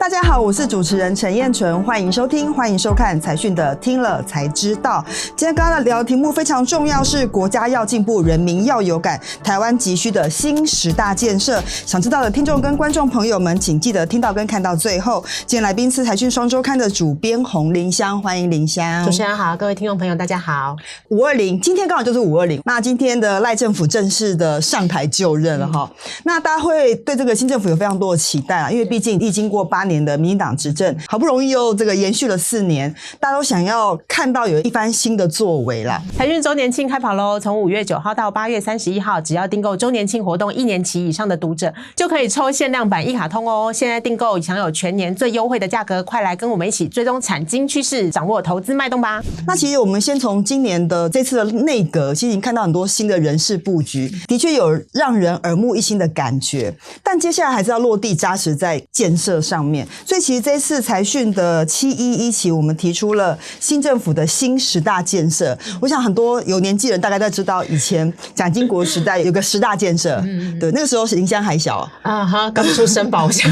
大家好，我是主持人陈燕纯，欢迎收听，欢迎收看财讯的听了才知道。今天跟大家聊的题目非常重要，是国家要进步，人民要有感，台湾急需的新10大建设。想知道的听众跟观众朋友们，请记得听到跟看到最后。今天来宾是财讯双周刊的主编洪林香，欢迎林香。主持人好，各位听众朋友大家好。520，今天刚好就是520。那今天的赖政府正式的上台就任了哈。那大家会对这个新政府有非常多的期待啊，因为毕竟历经过8年的民进党执政，好不容易又这个延续了4年，大家都想要看到有一番新的作为啦。财讯周年庆开跑喽！从5月9号到8月31号，只要订购周年庆活动1年期以上的读者，就可以抽限量版一卡通哦。现在订购享有全年最优惠的价格，快来跟我们一起追踪产经趋势，掌握投资脉动吧。那其实我们先从今年的这次的内阁，其实已经看到很多新的人事布局，的确有让人耳目一新的感觉，但接下来还是要落地扎实在建设上面。所以其实这次财讯的711期，我们提出了新政府的新10大建设。我想很多有年纪人大概都知道，以前蒋经国时代有个10大建设，对，那个时候林香还小啊哈，刚出生吧，我想。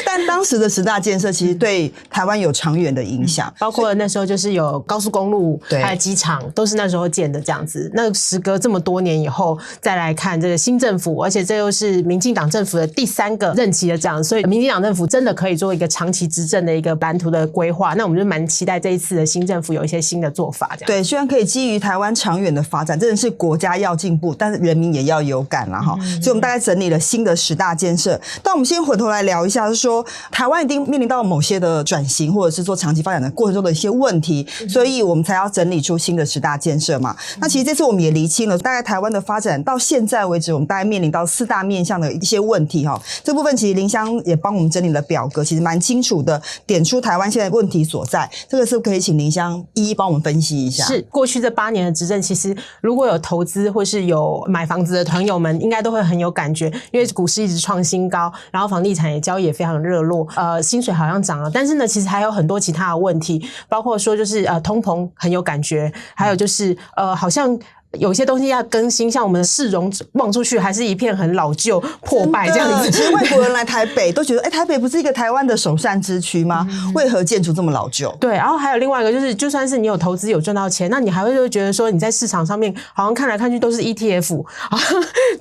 但当时的10大建设其实对台湾有长远的影响，包括那时候就是有高速公路，还有机场，都是那时候建的这样子。那时隔这么多年以后，再来看这个新政府，而且这又是民进党政府的第3个任期的这样，所以民进党政府真的可以做一个长期执政的一个蓝图的规划。那我们就蛮期待这一次的新政府有一些新的做法这样。对，希望可以基于台湾长远的发展，真的是国家要进步，但是人民也要有感啦哈。所以我们大概整理了新的10大建设。但我们先回头来聊一下，就是说台湾一定面临到某些的转型，或者是说长期发展的过程中的一些问题，所以我们才要整理出新的10大建设嘛。那其实这次我们也厘清了，大概台湾的发展到现在为止，我们大概面临到4大面向的一些问题哈。这部分其实林香也帮我们整理了表格，其实蛮清楚的点出台湾现在问题所在。这个是可以请林香一一帮我们分析一下。是过去这8年的执政，其实如果有投资或是有买房子的朋友们，应该都会很有感觉，因为股市一直创新高，然后房地产也交易也非常热络，薪水好像涨了，但是呢，其实还有很多其他的问题，包括说就是通膨很有感觉，还有就是好像有些东西要更新，像我们的市容望出去还是一片很老旧破败这样子。其实外国人来台北都觉得，台北不是一个台湾的首善之区吗？为何建筑这么老旧？对，然后还有另外一个就是，就算是你有投资有赚到钱，那你还会觉得说你在市场上面好像看来看去都是 ETF，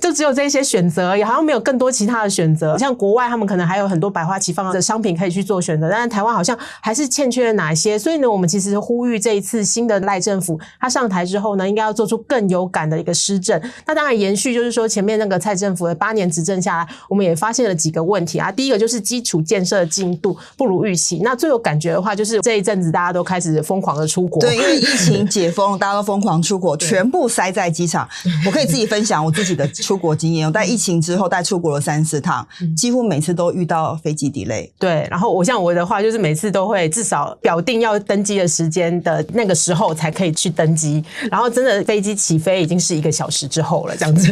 就只有这些选择而已，好像没有更多其他的选择。像国外他们可能还有很多百花齐放的商品可以去做选择，但是台湾好像还是欠缺了哪些。所以呢，我们其实呼吁这一次新的赖政府他上台之后呢，应该要做出更有感的一个施政。那当然延续就是说前面那个蔡政府的8年执政下来，我们也发现了几个问题啊。第一个就是基础建设的进度不如预期。那最有感觉的话，就是这一阵子大家都开始疯狂的出国。对，因为疫情解封，大家都疯狂出国，全部塞在机场。我可以自己分享我自己的出国经验，我在疫情之后大概出国了3-4趟，几乎每次都遇到飞机 delay。对，然后我的话就是每次都会至少表定要登机的时间的那个时候才可以去登机，然后真的飞机起飞已经是1个小时之后了，这样子，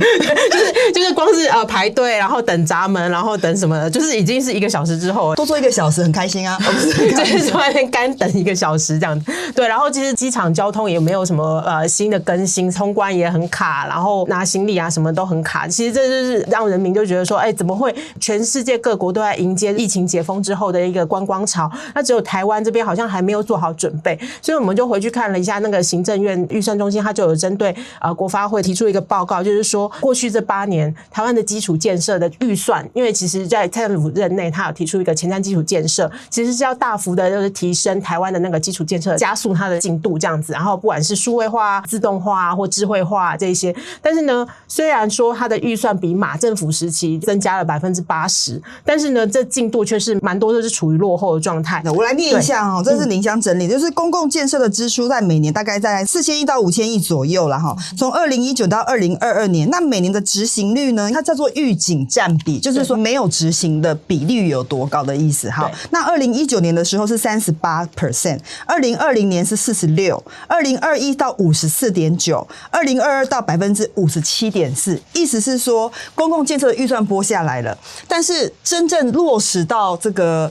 就是光是排队，然后等闸门，然后等什么的，就是已经是1个小时之后了。多坐1个小时很开心啊，就是在外面干等1个小时这样子。对，然后其实机场交通也没有什么新的更新，通关也很卡，然后拿行李啊什么都很卡。其实这就是让人民就觉得说，怎么会全世界各国都在迎接疫情解封之后的一个观光潮，那只有台湾这边好像还没有做好准备。所以我们就回去看了一下那个行政院预算中心，它就有针对国发会提出一个报告，就是说过去这8年台湾的基础建设的预算，因为其实在蔡政府任内他有提出一个前瞻基础建设，其实是要大幅的就是提升台湾的那个基础建设，加速它的进度这样子，然后不管是数位化、自动化或智慧化这些。但是呢，虽然说它的预算比马政府时期增加了80%，但是呢这进度却是蛮多都是处于落后的状态。我来念一下哦，这是林香整理，就是公共建设的支出在每年大概在4000亿到5000亿左右啦哈。从2019到2022年，那每年的执行率呢，它叫做预警占比，就是说没有执行的比率有多高的意思。好，那2019年的时候是38%， 2020年是46%， 2021到54.9%， 2022到57.4%。意思是说公共建设的预算拨下来了，但是真正落实到这个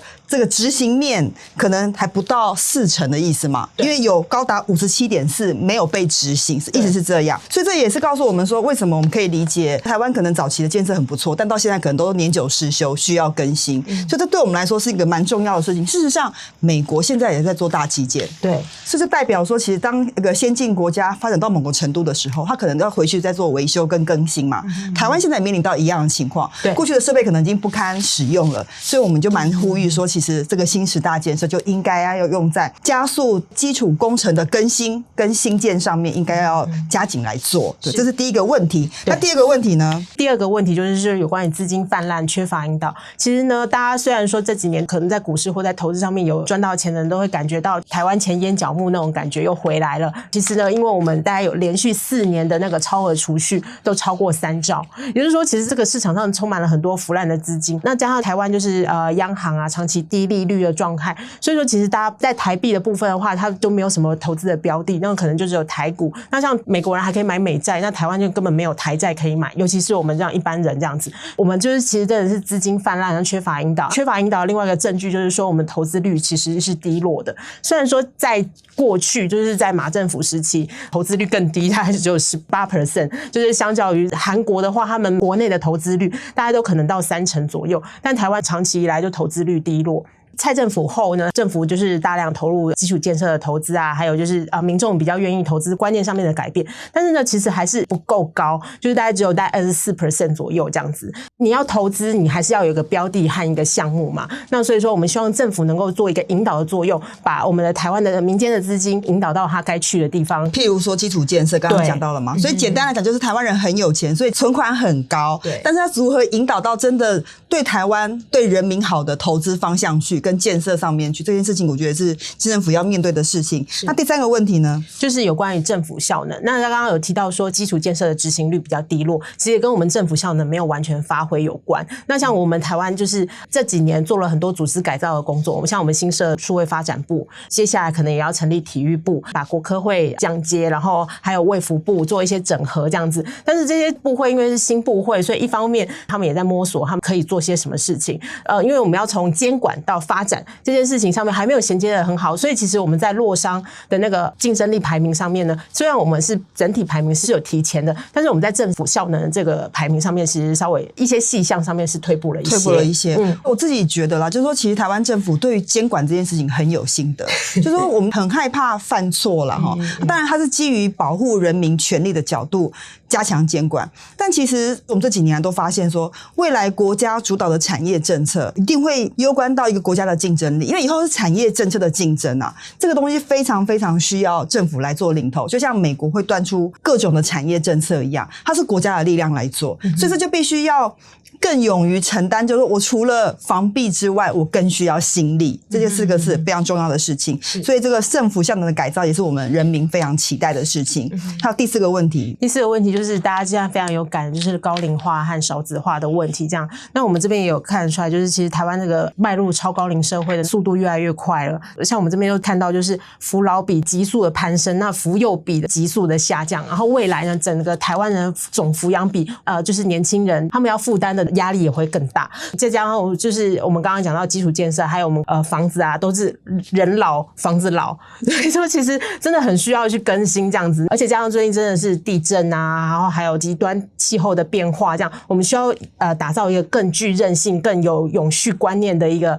执行面可能还不到40%的意思嘛，因为有高达57.4%没有被执行，意思是这这样。所以这也是告诉我们说，为什么我们可以理解台湾可能早期的建设很不错，但到现在可能都年久失修，需要更新。所以这对我们来说是一个蛮重要的事情。事实上，美国现在也在做大基建，对，这就代表说，其实当一个先进国家发展到某个程度的时候，它可能要回去再做维修跟更新嘛。台湾现在也面临到一样的情况，过去的设备可能已经不堪使用了，所以我们就蛮呼吁说，其实这个新10大建设就应该要用在加速基础工程的更新跟新建上面，应该要加紧来做。对，这是第一个问题。那第二个问题呢？第二个问题就是有关于资金泛滥、缺乏引导。其实呢，大家虽然说这几年可能在股市或在投资上面有赚到钱的人，都会感觉到台湾钱淹脚目那种感觉又回来了。其实呢，因为我们大概有连续4年的那个超额储蓄都超过3兆，也就是说，其实这个市场上充满了很多腐烂的资金。那加上台湾就是央行啊长期低利率的状态，所以说其实大家在台币的部分的话，它都没有什么投资的标的，那可能就只有台股。那像美国人还可以买美债，那台湾就根本没有台债可以买，尤其是我们这样一般人这样子，我们就是其实真的是资金泛滥，缺乏引导。缺乏引导的另外一个证据就是说，我们投资率其实是低落的。虽然说在过去就是在马政府时期投资率更低，大概只有 18%， 就是相较于韩国的话，他们国内的投资率大概都可能到30%左右，但台湾长期以来就投资率低落。蔡政府后呢，政府就是大量投入基础建设的投资啊，还有就是民众比较愿意投资观念上面的改变，但是呢其实还是不够高，就是大概只有大概 24% 左右这样子。你要投资你还是要有一个标的和一个项目嘛，那所以说我们希望政府能够做一个引导的作用，把我们的台湾的民间的资金引导到它该去的地方。譬如说基础建设刚刚讲到了嘛，所以简单来讲就是台湾人很有钱，所以存款很高，对，但是他如何引导到真的对台湾对人民好的投资方向去跟建设上面去，这件事情我觉得是市政府要面对的事情。那第三个问题呢，就是有关于政府效能。那他刚刚有提到说基础建设的执行率比较低落，其实也跟我们政府效能没有完全发挥有关。那像我们台湾就是这几年做了很多组织改造的工作，像我们新设数位发展部，接下来可能也要成立体育部，把国科会降阶，然后还有卫福部做一些整合这样子。但是这些部会因为是新部会，所以一方面他们也在摸索他们可以做些什么事情。因为我们要从监管到发展这件事情上面还没有衔接得很好，所以其实我们在洛商的那个竞争力排名上面呢，虽然我们是整体排名是有提前的，但是我们在政府效能的这个排名上面，其实稍微一些细项上面是退步了一些。我自己觉得啦，就是说其实台湾政府对于监管这件事情很有心得，就是说我们很害怕犯错啦齁。当然它是基于保护人民权利的角度加强监管，但其实我们这几年都发现说，未来国家主导的产业政策一定会攸关到一个国家的竞争力，因为以后是产业政策的竞争啊，这个东西非常非常需要政府来做领头，就像美国会端出各种的产业政策一样，它是国家的力量来做，所以这就必须要更勇于承担，就是我除了防弊之外，我更需要心力，这件4个是非常重要的事情。所以这个政府效能的改造也是我们人民非常期待的事情。还有第4个问题，第4个问题就是大家现在非常有感，就是高龄化和少子化的问题。这样，那我们这边也有看出来，就是其实台湾这个迈入超高龄社会的速度越来越快了。像我们这边又看到，就是扶老比急速的攀升，那扶幼比的急速的下降。然后未来呢，整个台湾人总抚养比，就是年轻人他们要负担的压力也会更大。再加上就是我们刚刚讲到基础建设，还有我们房子啊，都是人老房子老，所以说其实真的很需要去更新这样子。而且加上最近真的是地震啊，然后还有极端气候的变化，这样我们需要打造一个更具韧性、更有永续观念的一个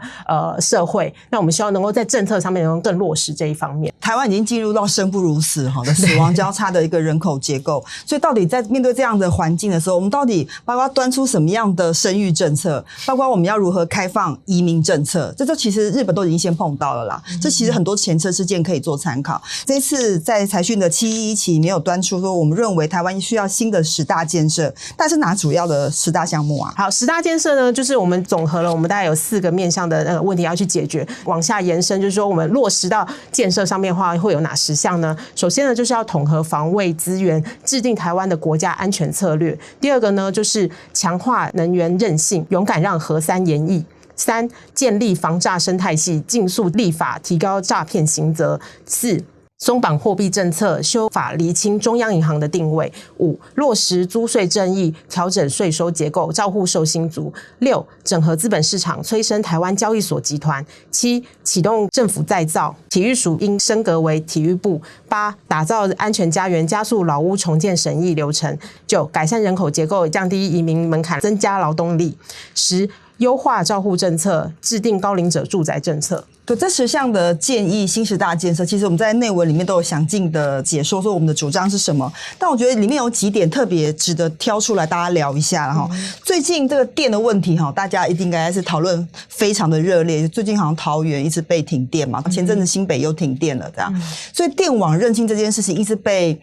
社会。那我们希望能够在政策上面能够更落实这一方面。台湾已经进入到生不如死的死亡交叉的一个人口结构，所以到底在面对这样的环境的时候，我们到底包括端出什么样的生育政策，包括我们要如何开放移民政策，这其实日本都已经先碰到了啦。这其实很多前车之鉴可以做参考。这一次在财讯的711期没有端出说，我们认为台湾需要新的10大建设，但是哪主要的10大项目啊？好，10大建设呢，就是我们总和了我们大概有4个面向的那个问题要去解决，往下延伸，就是说我们落实到建设上面的话，会有哪10项呢？首先呢，就是要统合防卫资源，制定台湾的国家安全策略。第2个呢，就是强化能源韧性，勇敢让核3延役。3、建立防诈生态系，尽速立法提高诈骗刑责。4、松绑货币政策，修法厘清中央银行的定位。5. 落实租税正义，调整税收结构，照护受薪族。6. 整合资本市场，催生台湾交易所集团。7. 启动政府再造，体育署应升格为体育部。8. 打造安全家园，加速老屋重建审议流程。9. 改善人口结构，降低移民门槛，增加劳动力。10. 优化照护政策，制定高龄者住宅政策。对，这10项的建议新10大建设，其实我们在内文里面都有详尽的解说，说我们的主张是什么。但我觉得里面有几点特别值得挑出来大家聊一下哈。最近这个电的问题哈，大家一定应该是讨论非常的热烈。最近好像桃园一直被停电嘛，前阵子新北又停电了这样，所以电网韧性这件事情一直被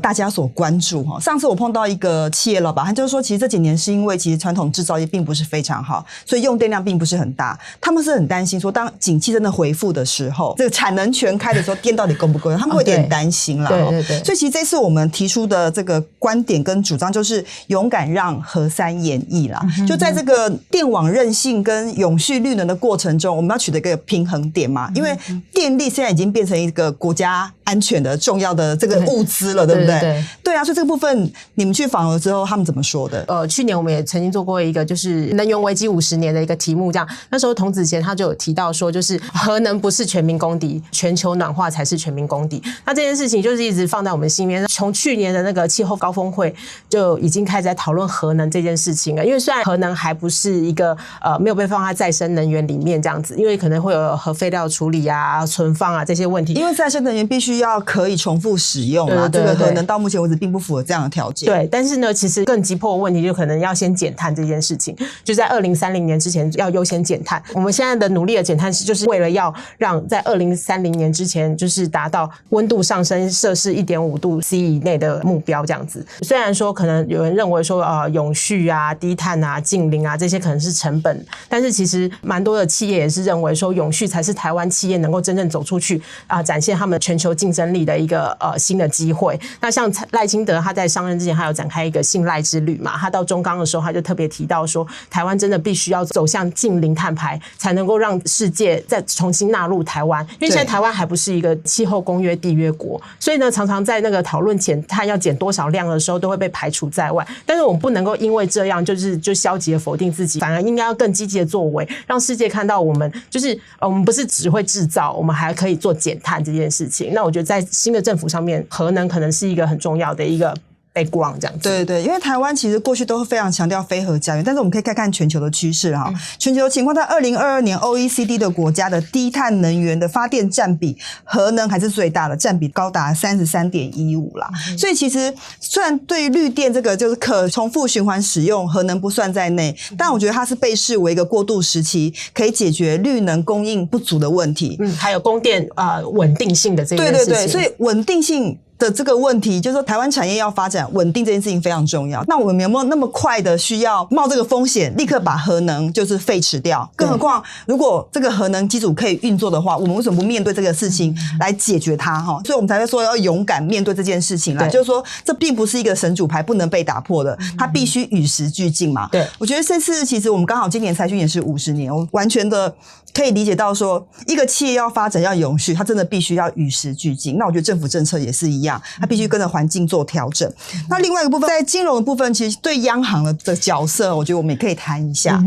大家所关注哈。上次我碰到一个企业老板，他就是说，其实这几年是因为其实传统制造业并不是非常好，所以用电量并不是很大。他们是很担心说，当景气真的恢复的时候，这个产能全开的时候，电到底够不够？他们会有点担心啦。对。所以其实这次我们提出的这个观点跟主张，就是勇敢让核三演绎啦。就在这个电网韧性跟永续绿能的过程中，我们要取得一个平衡点嘛。因为电力现在已经变成一个国家安全的重要的这个物资了，对不对？对啊，所以这个部分你们去访核之后，他们怎么说的？去年我们也曾经做过一个就是能源危机50年的一个题目，这样那时候童子贤他就有提到说，就是核能不是全民公敌，全球暖化才是全民公敌。那这件事情就是一直放在我们心里面，从去年的那个气候高峰会就已经开始在讨论核能这件事情了。因为虽然核能还不是一个没有被放在再生能源里面这样子，因为可能会有核废料处理啊、存放啊这些问题。因为再生能源必须要可以重复使用嘛，这个核能到目前为止并不符合这样的条件。对，但是呢，其实更急迫的问题就可能要先减碳这件事情，就在2030年之前要优先减碳。我们现在的努力的减碳就是为了要让在2030年之前就是达到温度上升摄氏1.5度 C 以内的目标这样子。虽然说可能有人认为说永续啊、低碳啊、净零啊这些可能是成本，但是其实蛮多的企业也是认为说永续才是台湾企业能够真正走出去展现他们全球竞争力的一个新的机会。那像赖清德他在上任之前还有展开一个信赖之旅嘛，他到中钢的时候他就特别提到说，台湾真的必须要走向净零碳排，才能够让世界再重新纳入台湾。因为现在台湾还不是一个气候公约缔约国，所以呢常常在那个讨论减碳要减多少量的时候都会被排除在外。但是我们不能够因为这样就消极的否定自己，反而应该要更积极的作为，让世界看到我们就是我们不是只会制造，我们还可以做减碳这件事情。那我觉得在新的政府上面，核能可能是一个很重要的一个background 这样子。对对，因为台湾其实过去都非常强调非核家园，但是我们可以看看全球的趋势哈。全球情况在2022年 OECD 的国家的低碳能源的发电占比，核能还是最大的，占比高达 33.15% 啦。所以其实虽然对于绿电这个就是可重复循环使用，核能不算在内，但我觉得它是被视为一个过渡时期，可以解决绿能供应不足的问题。还有供电稳定性的这件事情。对，所以稳定性的这个问题，就是说台湾产业要发展稳定这件事情非常重要。那我们有没有那么快的需要冒这个风险，立刻把核能就是废止掉？更何况，如果这个核能机组可以运作的话，我们为什么不面对这个事情来解决它？所以我们才会说要勇敢面对这件事情啦。就是说，这并不是一个神主牌不能被打破的，它必须与时俱进嘛。对，我觉得这次其实我们刚好今年财讯也是50年，我完全的可以理解到说，一个企业要发展要永续，它真的必须要与时俱进。那我觉得政府政策也是一样，它必须跟着环境做调整。那另外一个部分，在金融的部分，其实对央行的角色，我觉得我们也可以谈一下。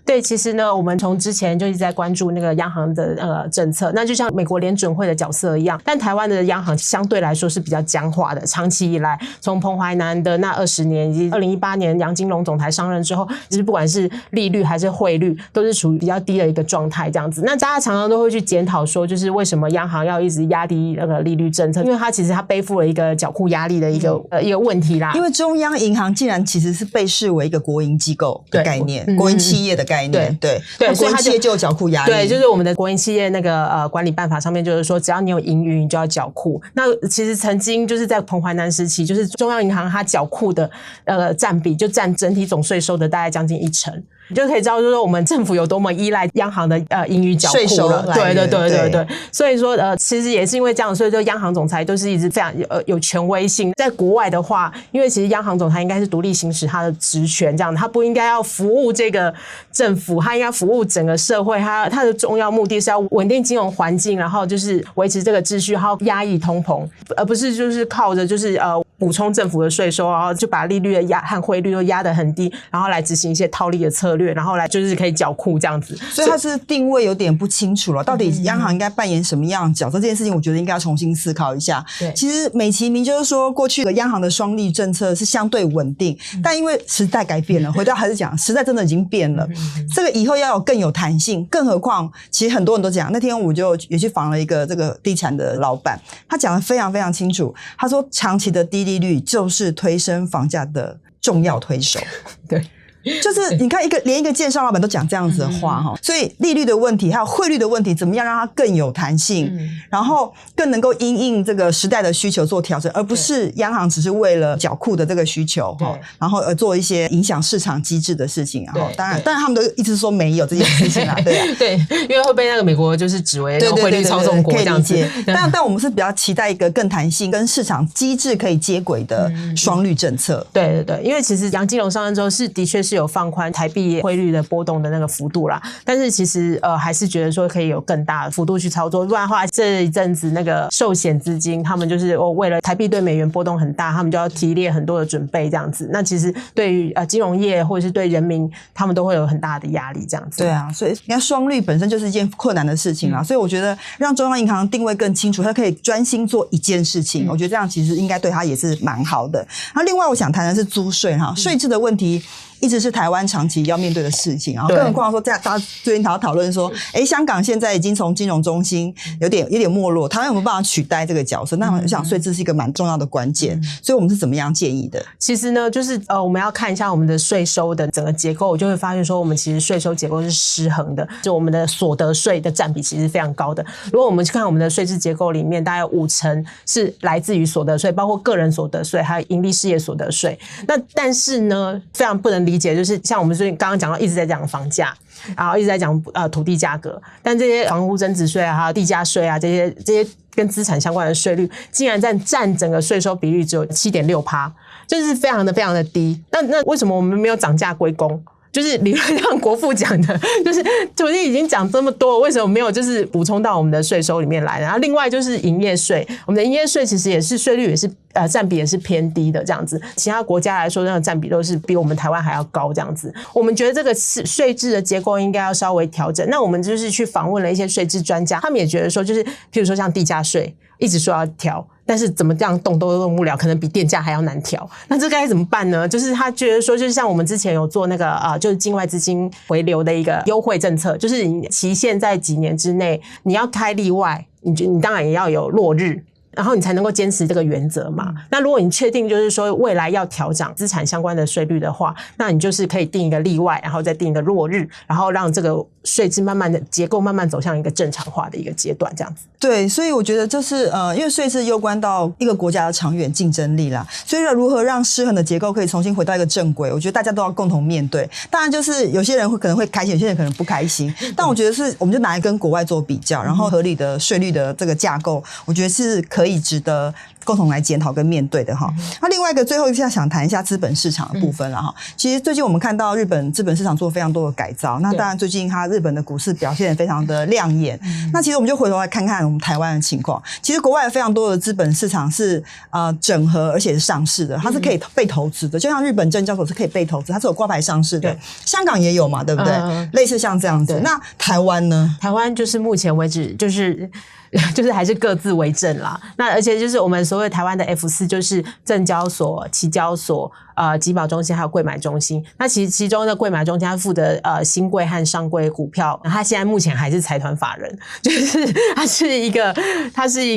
对，其实呢，我们从之前就一直在关注那个央行的政策，那就像美国联准会的角色一样，但台湾的央行相对来说是比较僵化的。长期以来，从彭淮南的那20年以及2018年杨金龙总裁上任之后，其实不管是利率还是汇率，都是处于比较低的一个状态这样子。那大家常常都会去检讨说，就是为什么央行要一直压低那个利率政策？因为它其实它背负了一个缴库压力的一个问题啦。因为中央银行竟然其实是被视为一个国营机构的概念，国营企业的概念，对，所以它就有缴库压力。对，就是我们的国营企业那个管理办法上面就是说，只要你有盈余，你就要缴库。那其实曾经就是在彭淮南时期，就是中央银行它缴库的占比就占整体总税收的大概将近1%。你就可以知道，就是说我们政府有多么依赖央行的盈余缴库了。对，所以说其实也是因为这样，所以就央行总裁都是一直非常有权威性。在国外的话，因为其实央行总裁应该是独立行使他的职权，这样他不应该要服务这个政府，他应该服务整个社会。他的重要目的是要稳定金融环境，然后就是维持这个秩序，然后压抑通膨，而不是就是靠着就是补充政府的税收，然后就把利率的和汇率都压得很低，然后来执行一些套利的策略，然后来就是可以缴库这样子。所以它是定位有点不清楚了，到底央行应该扮演什么样的角色？这件事情我觉得应该要重新思考一下。对，其实美其名就是说，过去的央行的双利政策是相对稳定，但因为时代改变了，回到还是讲时代真的已经变了，这个以后要有更有弹性。更何况，其实很多人都讲，那天我就也去访了一个这个地产的老板，他讲得非常非常清楚，他说长期的低利率就是推升房价的重要推手。对。就是你看连一个建商老板都讲这样子的话哈，所以利率的问题还有汇率的问题，怎么样让它更有弹性，然后更能够因应这个时代的需求做调整，而不是央行只是为了缴库的这个需求哈，然后做一些影响市场机制的事情。然后当然他们都一直说没有这件事情啦，对啊，对，因为会被那个美国就是指为汇率操纵国这样子。但我们是比较期待一个更弹性、跟市场机制可以接轨的双率政策。对，因为其实杨金龙上任之后的确是有放宽台币汇率的波动的那个幅度啦，但是其实还是觉得说可以有更大的幅度去操作，不然的话这一阵子那个寿险资金他们就是为了台币对美元波动很大，他们就要提列很多的准备这样子，那其实对于金融业或者是对人民他们都会有很大的压力这样子。对啊，所以你看双率本身就是一件困难的事情啦，所以我觉得让中央银行定位更清楚，它可以专心做一件事情，我觉得这样其实应该对它也是蛮好的。然后另外我想谈的是租税哈，税制的问题一直是台湾长期要面对的事情，然后更何况说大家最近讨论说，香港现在已经从金融中心有点没落，台湾有没有办法取代这个角色？那我想税制是一个蛮重要的关键，所以我们是怎么样建议的？其实呢，就是我们要看一下我们的税收的整个结构，我就会发现说，我们其实税收结构是失衡的，就我们的所得税的占比其实是非常高的。如果我们去看我们的税制结构里面，大概有50%是来自于所得税，包括个人所得税，还有营利事业所得税。那但是呢，非常不能理解，就是像我们最近刚刚讲到，一直在讲房价，然后一直在讲土地价格，但这些房屋增值税啊，还有地价税啊，这些跟资产相关的税率，竟然占整个税收比率只有 7.6%， 就是非常的低。那为什么我们没有涨价归公？就是理论上国父讲的，就是土地已经涨这么多，为什么没有就是补充到我们的税收里面来？然后另外就是营业税，我们的营业税其实也是税率也是占比也是偏低的这样子，其他国家来说那个占比都是比我们台湾还要高这样子。我们觉得这个税制的结构应该要稍微调整。那我们就是去访问了一些税制专家，他们也觉得说，就是譬如说像地价税一直说要调，但是怎么这样动都动不了，可能比电价还要难调。那这该怎么办呢？就是他觉得说，就是像我们之前有做那个就是境外资金回流的一个优惠政策，就是你期限在几年之内，你要开例外，你当然也要有落日。然后你才能够坚持这个原则嘛。那如果你确定就是说未来要调整资产相关的税率的话，那你就是可以定一个例外，然后再定一个落日，然后让这个税制慢慢的结构慢慢走向一个正常化的一个阶段，这样子。对，所以我觉得就是因为税制攸关到一个国家的长远竞争力啦，所以如何让失衡的结构可以重新回到一个正轨，我觉得大家都要共同面对。当然就是有些人可能会开心，有些人可能不开心，但我觉得我们就拿来跟国外做比较，然后合理的税率的这个架构，我觉得是可以值得共同来检讨跟面对的哈。那另外一个最后一下想谈一下资本市场的部分了哈。其实最近我们看到日本资本市场做非常多的改造，那当然最近日本的股市表现得非常的亮眼。那其实我们就回头来看看我们台湾的情况。其实国外有非常多的资本市场是整合而且是上市的，它是可以被投资的，就像日本证交所是可以被投资，它是有挂牌上市的。香港也有嘛，对不对？类似像这样子。那台湾呢？台湾就是目前为止就是还是各自为政啦。那而且就是我们所谓台湾的 F4 就是证交所、期交所、集保中心还有柜买中心。那其中的柜买中心它负责新柜和上柜股票，它现在目前还是财团法人，就是它是一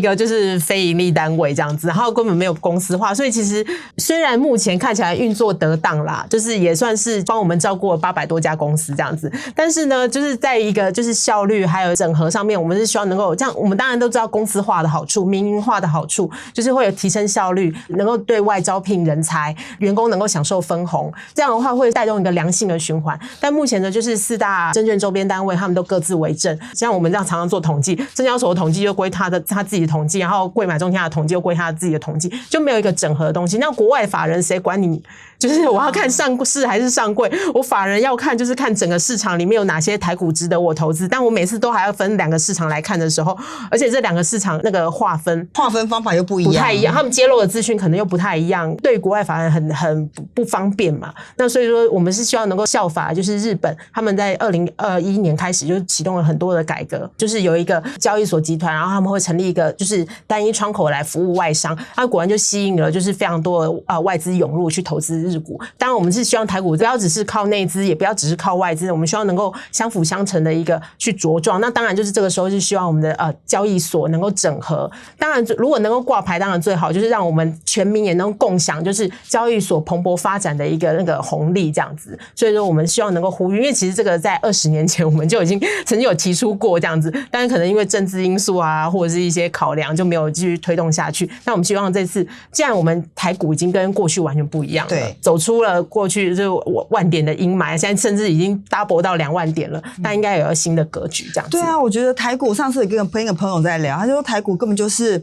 个就是非盈利单位这样子，然后根本没有公司化，所以其实虽然目前看起来运作得当啦，就是也算是帮我们照顾了800多家公司这样子，但是呢，就是在一个就是效率还有整合上面，我们是希望能够这样，我们当然都知道公司化的好处、民营化的好处，就是会有提升效率，能够对外招聘人才，员工能够享受分红，这样的话会带动一个良性的循环。但目前呢，就是4大证券周边单位他们都各自为政，像我们这样常常做统计，证交所的统计就归他自己的统计，然后贵买中天的统计又归他自己的统计，就没有一个整合的东西。那国外法人谁管你？就是我要看上市还是上柜，我法人要看就是看整个市场里面有哪些台股值得我投资，但我每次都还要分2个市场来看的时候，而且这2个市场那个划分方法又不太一样，他们揭露的资讯可能又不太一样，对国外法人很不方便嘛。那所以说我们是希望能够效法，就是日本他们在2021年开始就启动了很多的改革，就是有一个交易所集团，然后他们会成立一个就是单一窗口来服务外商，那果然就吸引了就是非常多的外资涌入去投资日股。当然我们是希望台股不要只是靠内资，也不要只是靠外资，我们希望能够相辅相成的一个去茁壮。那当然就是这个时候是希望我们的交易所能够整合，当然如果能够挂牌当然最好，就是让我们全民也能共享就是交易所蓬勃发展的一个那个红利这样子。所以说我们希望能够呼吁，因为其实这个在20年前我们就已经曾经有提出过这样子，但是可能因为政治因素啊或者是一些考量就没有继续推动下去。那我们希望这次既然我们台股已经跟过去完全不一样了，对，走出了过去就万点的阴霾，现在甚至已经 double 到2万点了，但应该有新的格局这样子。对啊，我觉得台股上次跟一个朋友在聊，他就说台股根本就是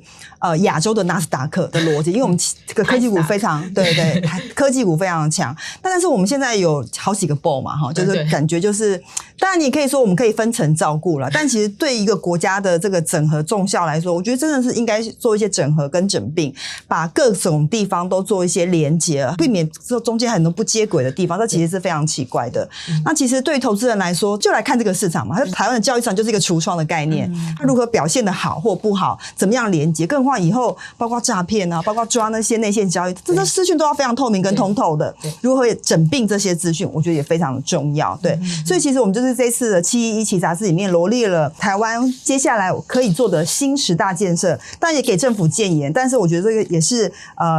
亚洲的纳斯达克的逻辑，因为我们这个科技股非常对，科技股非常强，但是我们现在有好几个 ball 嘛哈，就是感觉就是当然你可以说我们可以分层照顾了，但其实对一个国家的这个整合重效来说，我觉得真的是应该做一些整合跟整并，把各种地方都做一些连结，避免中间很多不接轨的地方，这其实是非常奇怪的。那其实对于投资人来说，就来看这个市场嘛，台湾的交易市场就是一个橱窗的概念，它如何表现的好或不好，怎么样连结，更何况以后包括诈骗啊，包括抓那些内线交易，这些资讯都要非常透明跟通透的，如何整并这些资讯，我觉得也非常的重要。对，所以其实我们就是这次的711期杂志里面罗列了台湾接下来可以做的新10大建设，当然也给政府建言，但是我觉得这个也是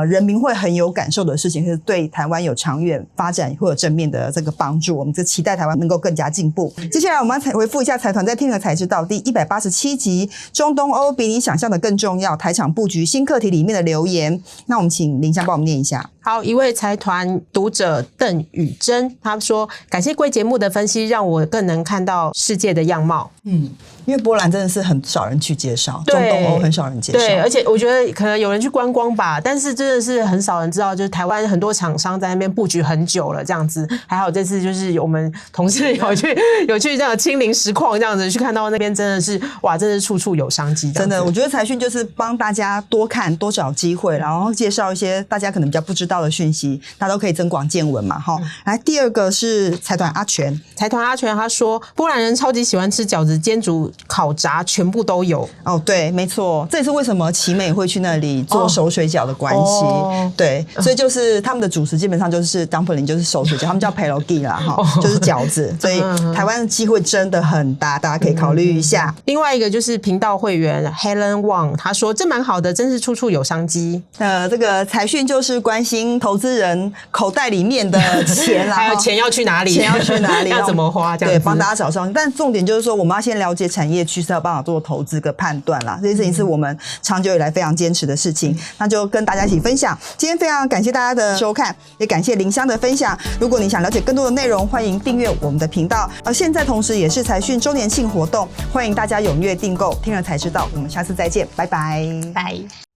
人民会很有感受的事情，是对台湾有长远发展会有正面的这个帮助，我们就期待台湾能够更加进步。接下来我们要回复一下财团在听了才知道第187集中东欧比你想象的更重要，台场布局新课题里面的留言，那我们请林香帮我们念一下。好，一位财团读者邓宇珍，他说感谢贵节目的分析，让我更能看到世界的样貌。因为波兰真的是很少人去介绍，中东欧很少人介绍，对，而且我觉得可能有人去观光吧，但是真的是很少人知道，就是台湾很多厂商在那边布局很久了这样子。还好这次就是我们同事有去这样亲临实况这样子去看到那边，真的是哇，真的是处处有商机。真的，我觉得财讯就是帮大家多看多找机会，然后介绍一些大家可能比较不知道的讯息，大家都可以增广见闻嘛。来，第二个是财团阿全，他说波兰人超级喜欢吃饺子、煎煮、烤炸，全部都有。哦，对，没错，这也是为什么奇美会去那里做手水饺的关系。对，所以就是他们的主食基本上就是 dumpling， 就是手水饺，他们叫 pierogi 啦，就是饺子。所以台湾的机会真的很大，大家可以考虑一下。另外一个就是频道会员 Helen Wang， 他说这蛮好的，真是处处有商机。这个财讯就是关心投资人口袋里面的钱啦，还有钱要去哪里，要怎么花，这样子，对，帮大家找商机。但重点就是说，我们要先了解产业趋势，要帮我做投资跟判断啦。这件事情是我们长久以来非常坚持的事情，那就跟大家一起分享。今天非常感谢大家的收看，也感谢林香的分享。如果你想了解更多的内容，欢迎订阅我们的频道。现在同时也是财讯周年庆活动，欢迎大家踊跃订购。听了才知道，我们下次再见，拜拜。拜。